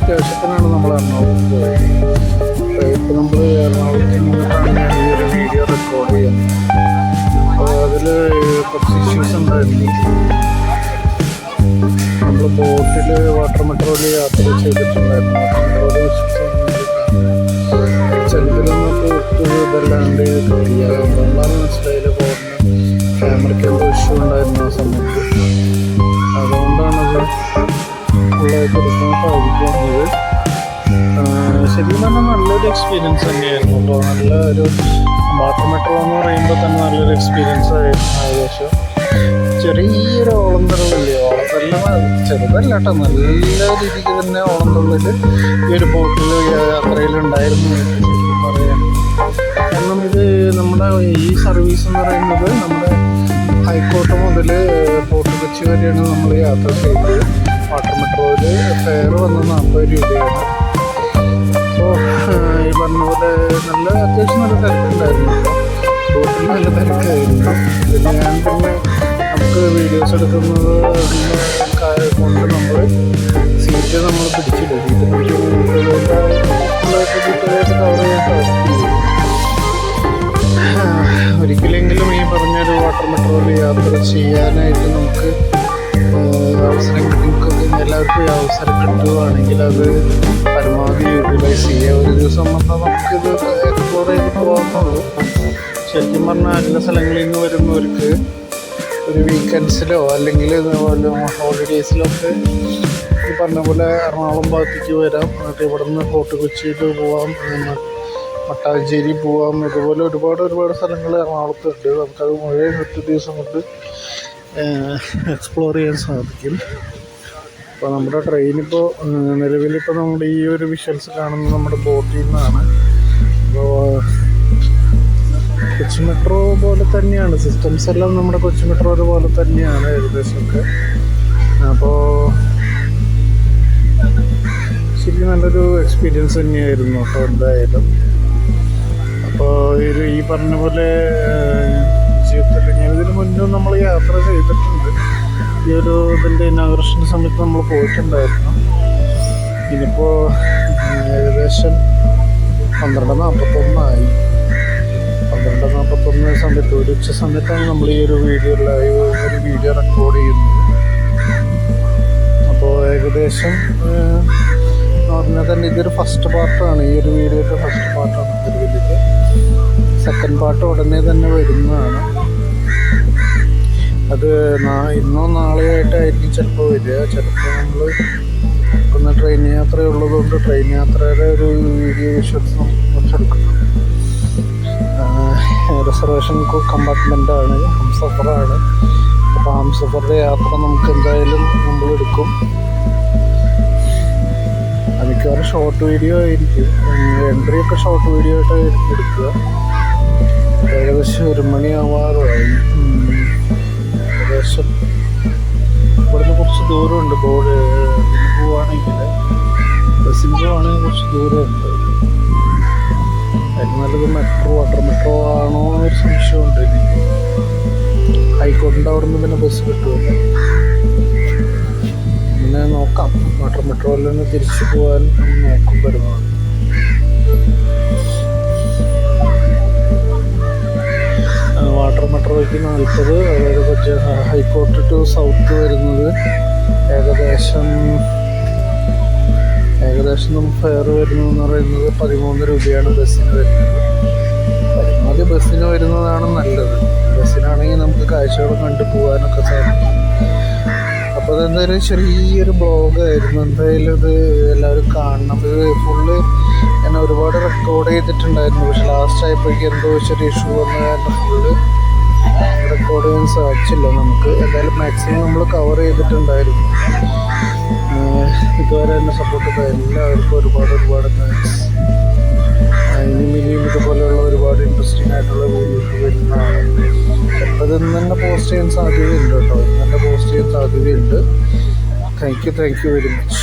അത്യാവശ്യത്തിനാണ് നമ്മൾ എറണാകുളത്ത് പോയത്. ഇപ്പോൾ നമ്മൾ എറണാകുളത്ത് നിന്നിട്ടാണ് ഞാൻ ഈ ഒരു വീഡിയോ റെക്കോർഡ് ചെയ്യുന്നത്. അപ്പോൾ അതിൽ കുറച്ച് ഇഷ്യൂസ് ഉണ്ടായിരുന്നു. നമ്മൾ ബോട്ടിൽ വാട്ടർ മെട്രോയിൽ യാത്ര ചെയ്തിട്ടുണ്ടായിരുന്നു. വാട്ടർ ചിലതിലൊന്നും ഇതല്ലാണ്ട് കിട്ടിയ അതുകൊണ്ടാണ് മനസ്സിലായില്ല. പോകുന്ന ക്യാമറയ്ക്ക് എന്തോ ഇഷ്യൂ ഉണ്ടായിരുന്നു ആ സമയത്ത്. അതുകൊണ്ടാണത് ഫുള്ളായിട്ട് എടുക്കാൻ സാധിക്കുന്നത്. ശരിക്കും പറഞ്ഞാൽ നല്ലൊരു എക്സ്പീരിയൻസ് തന്നെയായിരുന്നു കേട്ടോ. നല്ല ഒരു വാട്ടർ മെട്രോ എന്ന് പറയുമ്പോൾ തന്നെ നല്ലൊരു എക്സ്പീരിയൻസ് ആയിരുന്നു. ഏകദേശം ചെറിയൊരു ഓളംതുള്ളില്ലേ, ഓളംതുള്ളൽ ചെറുതല്ല കേട്ടോ, നല്ല രീതിക്ക് തന്നെ ഓളംതുള്ളൽ ഈ ഒരു ബോട്ടിൽ യാത്രയിലുണ്ടായിരുന്നു പറയാൻ. കാരണം ഇത് നമ്മുടെ ഈ സർവീസ് എന്ന് പറയുന്നത് നമ്മുടെ ഹൈക്കോർട്ട് മുതൽ ഫോർട്ട് കൊച്ചി വരെയാണ് നമ്മൾ യാത്ര ചെയ്തത്. വാട്ടർ മെട്രോയിൽ ഫെയർ വന്ന് 40 രൂപയാണ്. അപ്പോൾ ഈ പറഞ്ഞ പോലെ നല്ല അത്യാവശ്യം നല്ല തിരക്കുണ്ടായിരുന്നു. ബോട്ടിൽ നല്ല തിരക്കായിരുന്നു. പിന്നെ ഞാൻ പിന്നെ നമുക്ക് വീഡിയോസ് എടുക്കുന്നത് കൊണ്ട് നമ്മൾ സീറ്റ് നമ്മൾ പിടിച്ചില്ല. സീറ്റ് ഡീറ്റെയിലായിട്ട് കവർ ചെയ്യാൻ സാധിക്കില്ല. ഒരിക്കലെങ്കിലും ഈ പറഞ്ഞൊരു വാട്ടർ മെട്രോയിൽ യാത്ര ചെയ്യാനായിട്ട് നമുക്ക് അവസരം എല്ലാവർക്കും ഈ അവസരം കിട്ടുകയാണെങ്കിൽ അത് പരമാവധി യൂട്ടിലൈസ് ചെയ്യുക. ഒരു ദിവസം വന്നാൽ നമുക്കിത് എക്സ്പ്ലോർ ചെയ്ത് പോകാമെന്നുള്ളൂ. ശരിക്കും പറഞ്ഞാൽ എല്ലാ സ്ഥലങ്ങളിൽ നിന്ന് വരുന്നവർക്ക് ഒരു വീക്കെൻഡ്സിലോ അല്ലെങ്കിൽ ഇതുപോലെ ഹോളിഡേയ്സിലൊക്കെ ഈ പറഞ്ഞ പോലെ എറണാകുളം ഭാഗത്തേക്ക് വരാം. എന്നിട്ട് ഇവിടെ നിന്ന് ഫോർട്ട് കൊച്ചിയിൽ പോവാം, മട്ടാഞ്ചേരി പോവാം. ഇതുപോലെ ഒരുപാട് സ്ഥലങ്ങൾ എറണാകുളത്തുണ്ട്. നമുക്കത് മുഴുവൻ ഒറ്റ ദിവസം കൊണ്ട് എക്സ്പ്ലോർ ചെയ്യാൻ സാധിക്കും. അപ്പോൾ നമ്മുടെ ട്രെയിനിപ്പോൾ നിലവിലിപ്പോൾ നമ്മുടെ ഈ ഒരു വിഷ്വൽസ് കാണുന്നത് നമ്മുടെ ബോട്ടിൽ നിന്നാണ്. അപ്പോൾ കൊച്ചി മെട്രോ പോലെ തന്നെയാണ് സിസ്റ്റംസ് എല്ലാം, നമ്മുടെ കൊച്ചി മെട്രോ പോലെ തന്നെയാണ് ഏകദേശമൊക്കെ. അപ്പോൾ ശരിക്കും നല്ലൊരു എക്സ്പീരിയൻസ് തന്നെയായിരുന്നു കേട്ടോ എന്തായാലും. അപ്പോൾ ഈ പറഞ്ഞ പോലെ ജീവിതത്തിൽ ഞാനിതിന് മുന്നും നമ്മൾ യാത്ര ചെയ്തിട്ടുണ്ട്. ഈ ഒരു ഇതിൻ്റെ ഇനാഗുറേഷൻ സമയത്ത് നമ്മൾ പോയിട്ടുണ്ടായിരുന്നു. ഇനിയിപ്പോൾ ഏകദേശം 12:41 സമയത്ത് ഒരു ഉച്ച സമയത്താണ് നമ്മൾ ഈ ഒരു വീഡിയോ റെക്കോർഡ് ചെയ്യുന്നത്. അപ്പോൾ ഏകദേശം എന്ന് പറഞ്ഞാൽ തന്നെ ഇതൊരു ഫസ്റ്റ് പാർട്ടാണ്, ഈ ഒരു വീഡിയോയുടെ ഫസ്റ്റ് പാർട്ടാണ്. ഇതിൽ സെക്കൻഡ് പാർട്ട് ഉടനെ തന്നെ വരുന്നതാണ്. അത് ഇന്നോ നാളെയോ ആയിട്ടായിരിക്കും ചിലപ്പോൾ വരിക. ചിലപ്പോൾ നമ്മൾ ഒന്ന് ട്രെയിൻ യാത്ര ഉള്ളതുകൊണ്ട് ട്രെയിൻ യാത്രയുടെ ഒരു വീഡിയോ വിഷ്വൽസ് നമുക്ക് കുറച്ചെടുക്കണം. റിസർവേഷൻ കമ്പാർട്ട്മെൻറ്റാണ്, ഹംസഫറാണ്. അപ്പോൾ ഹംസഫറിൻ്റെ യാത്ര നമുക്ക് എന്തായാലും നമ്മളെടുക്കും. മിക്കവാറും ഷോർട്ട് വീഡിയോ ആയിരിക്കും, എൻട്രിയൊക്കെ ഷോർട്ട് വീഡിയോ ആയിട്ടായിരിക്കും എടുക്കുക. ഏകദേശം 1 മണിയാവാറായി. ഏകദേശം ഇവിടുന്ന് കുറച്ച് ദൂരമുണ്ട്. പോവുകയാണെങ്കിൽ ബസ്സിന് പോവുകയാണെങ്കിൽ കുറച്ച് ദൂരമുണ്ട്. അതിന് നല്ലത് വാട്ടർ മെട്രോ ആണോ എന്നൊരു സംശയമുണ്ട് എനിക്ക്. ഹൈക്കോർട്ടിൻ്റെ അവിടെ നിന്ന് പിന്നെ ബസ് കിട്ടുമല്ലോ. പിന്നെ നോക്കാം, വാട്ടർ മെട്രോയിൽ നിന്ന് തിരിച്ചു പോകാൻ നോക്കും വരുന്നതാണ്. വാട്ടർ മെട്രോയ്ക്ക് 40, അതായത് കൊച്ചി ഹൈക്കോർട്ട് ടു സൗത്ത് വരുന്നത് ഏകദേശം നമുക്ക് ഫെയർ വരുന്നതെന്ന് പറയുന്നത് 13 രൂപയാണ് ബസ്സിന് വരുന്നത്. പരമാവധി ബസ്സിന് വരുന്നതാണ് നല്ലത്. ബസ്സിനാണെങ്കിൽ നമുക്ക് കാഴ്ചകൾ കണ്ടു പോകാനൊക്കെ സാധിക്കും. അപ്പോൾ അതെന്തായാലും ചെറിയൊരു ബ്ലോഗായിരുന്നു. എന്തായാലും ഇത് എല്ലാവരും കാണണം. ഇത് ഫുള്ള് ഞാൻ ഒരുപാട് റെക്കോർഡ് ചെയ്തിട്ടുണ്ടായിരുന്നു. പക്ഷെ ലാസ്റ്റ് ആയപ്പോഴേക്കും എന്തോ ചെറിയ ഇഷ്യൂ വന്ന കാരണം ഫുള്ള് റെക്കോർഡ് ചെയ്യാൻ സാധിച്ചില്ല നമുക്ക്. എന്തായാലും മാക്സിമം നമ്മൾ കവർ ചെയ്തിട്ടുണ്ടായിരുന്നു. ഇതുവരെ എന്നെ സപ്പോർട്ട് ചെയ്ത എല്ലാവർക്കും ഒരുപാട് താങ്ക്സ്. ഇനിയും ഇതുപോലെയുള്ള ഒരുപാട് ഇൻട്രസ്റ്റിംഗ് ആയിട്ടുള്ള വീഡിയോസ് വരുന്നതാണ്. ചിലപ്പോൾ ഇന്ന് തന്നെ പോസ്റ്റ് ചെയ്യാൻ സാധ്യതയുണ്ട് കേട്ടോ. Thank you very much.